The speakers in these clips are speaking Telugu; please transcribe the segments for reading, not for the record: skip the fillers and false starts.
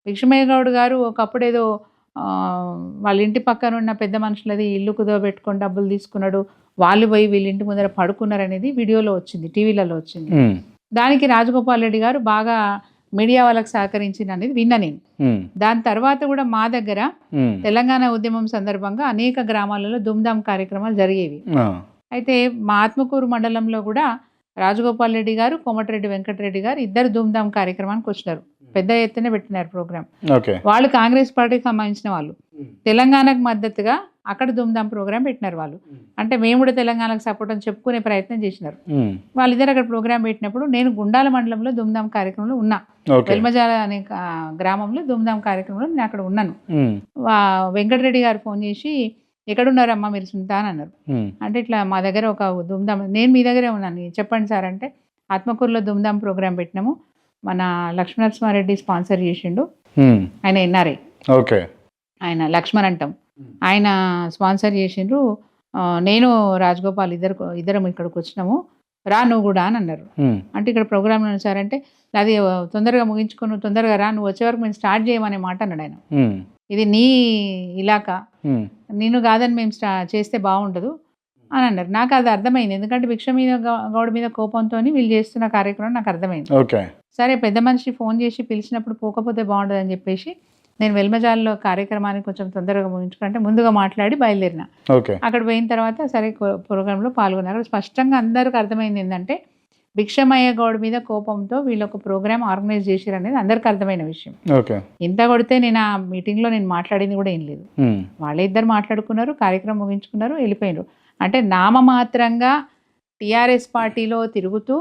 భిక్షమయ్య గౌడ్ గారు ఒకప్పుడేదో వాళ్ళ ఇంటి పక్కన ఉన్న పెద్ద మనుషులది ఇల్లు కుదవబెట్టుకొని డబ్బులు తీసుకున్నాడు, వాళ్ళు పోయి వీళ్ళ ఇంటి ముందర పడుకున్నారు అనేది వీడియోలో వచ్చింది, టీవీలలో వచ్చింది. దానికి రాజగోపాల్ రెడ్డి గారు బాగా మీడియా వాళ్ళకి సహకరించింది అనేది విన్నా నేను. దాని తర్వాత కూడా మా దగ్గర తెలంగాణ ఉద్యమం సందర్భంగా అనేక గ్రామాలలో దుమ్దాం కార్యక్రమాలు జరిగేవి. అయితే మా ఆత్మకూరు మండలంలో కూడా రాజగోపాల్ రెడ్డి గారు, కోమటిరెడ్డి వెంకటరెడ్డి గారు ఇద్దరు ధూమ్ధాం కార్యక్రమానికి వచ్చినారు. పెద్ద ఎత్తున పెట్టినారు ప్రోగ్రామ్. వాళ్ళు కాంగ్రెస్ పార్టీకి సంబంధించిన వాళ్ళు. తెలంగాణకు మద్దతుగా అక్కడ ధూమ్ధాం ప్రోగ్రామ్ పెట్టినారు వాళ్ళు. అంటే మేము కూడా తెలంగాణకు సపోర్ట్ అని చెప్పుకునే ప్రయత్నం చేసినారు. వాళ్ళిద్దరు అక్కడ ప్రోగ్రామ్ పెట్టినప్పుడు నేను గుండాల మండలంలో ధూమ్ధాం కార్యక్రమంలో ఉన్నా. వెల్మజాల అనే గ్రామంలో ధూమ్ధాం కార్యక్రమంలో నేను అక్కడ ఉన్నాను. వెంకటరెడ్డి గారు ఫోన్ చేసి ఎక్కడున్నారమ్మా మీరు సుంతా అని అన్నారు. అంటే ఇట్లా మా దగ్గర ఒక ధూమ్ధాం, నేను మీ దగ్గరే ఉన్నాను చెప్పండి సార్ అంటే, ఆత్మకూరులో ధూమ్ధాం ప్రోగ్రాం పెట్టినాము, మన లక్ష్మణరెడ్డి స్పాన్సర్ చేసిండు, ఆయన ఎన్ఆర్ఐ, ఆయన లక్ష్మణ్ అంటాం, ఆయన స్పాన్సర్ చేసిండ్రు, నేను రాజగోపాల్ ఇద్దరం ఇక్కడికి వచ్చినాము, రా నువ్వు కూడా అని అన్నారు. అంటే ఇక్కడ ప్రోగ్రామ్ సార్ అంటే, అది తొందరగా ముగించుకొని తొందరగా రా, నువ్వు వచ్చే వరకు మేము స్టార్ట్ చేయమనే మాట అన్నాడు ఆయన. ఇది నీ ఇలాకా, నేను కాదని మేము చేస్తే బాగుండదు అని అన్నారు. నాకు అది అర్థమైంది, ఎందుకంటే భిక్షమయ్య గౌడ్ మీద కోపంతో వీళ్ళు చేస్తున్న కార్యక్రమం నాకు అర్థమైంది. సరే పెద్ద మనిషి ఫోన్ చేసి పిలిచినప్పుడు పోకపోతే బాగుండదు అని చెప్పేసి నేను వెల్మజాల్లో కార్యక్రమాన్ని కొంచెం తొందరగా ముగించుకుంటే ముందుగా మాట్లాడి బయలుదేరిన. అక్కడ పోయిన తర్వాత సరే ప్రోగ్రాంలో పాల్గొన్నారు. అక్కడ స్పష్టంగా అందరికి అర్థమైంది ఏంటంటే భిక్షమయ్య గౌడ్ మీద కోపంతో వీళ్ళు ఒక ప్రోగ్రామ్ ఆర్గనైజ్ చేశారు అనేది అందరికి అర్థమైన విషయం. ఇంత కొడితే నేను ఆ మీటింగ్లో నేను మాట్లాడింది కూడా ఏం లేదు. వాళ్ళే ఇద్దరు మాట్లాడుకున్నారు, కార్యక్రమం ముగించుకున్నారు, వెళ్ళిపోయినారు. అంటే నామమాత్రంగా టీఆర్ఎస్ పార్టీలో తిరుగుతూ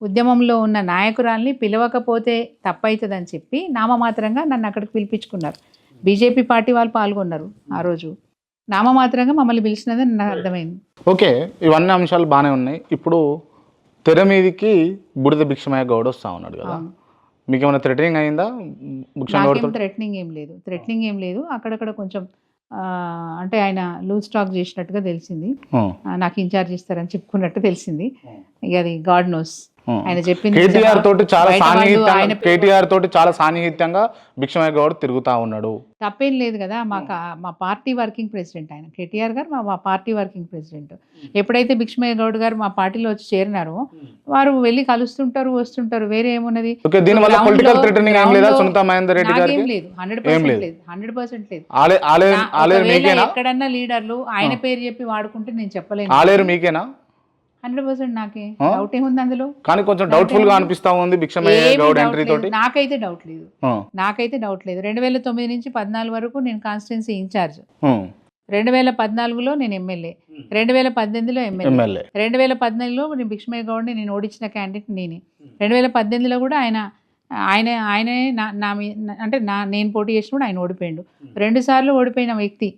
ఉద్యమంలో ఉన్న నాయకురాల్ని పిలవకపోతే తప్పవుతుందని చెప్పి నామమాత్రంగా నన్ను అక్కడికి పిలిపించుకున్నారు. బీజేపీ పార్టీ వాళ్ళు పాల్గొన్నారు ఆ రోజు. నామమాత్రంగా మమ్మల్ని పిలిచినది నాకు అర్థమైంది. ఓకే, ఇవన్నీ అంశాలు బాగానే ఉన్నాయి. ఇప్పుడు తెర మీదకి బుడిద భిక్షమయ్య గౌడ్ వస్తా ఉన్నాడు కదా, మీకు ఏమైనా థ్రెటనింగ్ అయిందా? థ్రెటనింగ్ ఏం లేదు. అక్కడక్కడ కొంచెం అంటే ఆయన లూజ్ టాక్ చేసినట్టుగా తెలిసింది, నాకు ఇన్ఛార్జ్ ఇస్తారని చెప్పుకున్నట్టు తెలిసింది. ఇక అది గాడ్ నోస్. ఆయన చెప్పింది కేటీఆర్ తోటి చాలా సాన్నిహిత్యంగా భిక్షమయ్య గౌడ్ తిరుగుతా ఉన్నాడు. తప్పేం లేదు కదా, మా పార్టీ వర్కింగ్ ప్రెసిడెంట్ ఆయన, కేటీఆర్ గారు మా పార్టీ వర్కింగ్ ప్రెసిడెంట్. ఎప్పుడైతే భిక్షమయ్య గౌడ్ గారు మా పార్టీలో వచ్చి చేరినారో వారు వెళ్ళి కలుస్తుంటారు, వస్తుంటారు, వేరే ఏమున్నది. ఎక్కడన్నా లీడర్లు ఆయన పేరు చెప్పి వాడుకుంటే నేను చెప్పలేను. మీకేనా? 100% నాకే డౌట్ ఏముంది అందులో, కానీ కొంచెం డౌట్ఫుల్ గా అనిపిస్తా ఉంది భిక్షమయ్య గౌడ్ ఎంట్రీ తోటి. నాకైతే డౌట్ లేదు. 2009 నుంచి 14 వరకు నేను కాన్స్టిట్యున్సీ ఇన్ఛార్జ్. 2014లో నేను ఎమ్మెల్యే, 2018లో ఎమ్మెల్యే, 2014లో నేను భిక్షమయ్య గౌడ్ని నేను ఓడించిన క్యాండిడేట్ నేనే. 2018లో కూడా ఆయనే అంటే నేను పోటీ చేసినప్పుడు ఆయన ఓడిపోయాడు. 2 సార్లు ఓడిపోయిన వ్యక్తి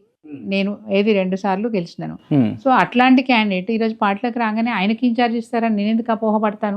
నేను, 2 సార్లు గెలిచినాను. సో అట్లాంటి క్యాండిడేట్ ఈరోజు పార్టీలోకి రాగానే ఆయనకి ఇన్ఛార్జ్ ఇస్తారని నేను ఎందుకు అపోహపడతాను?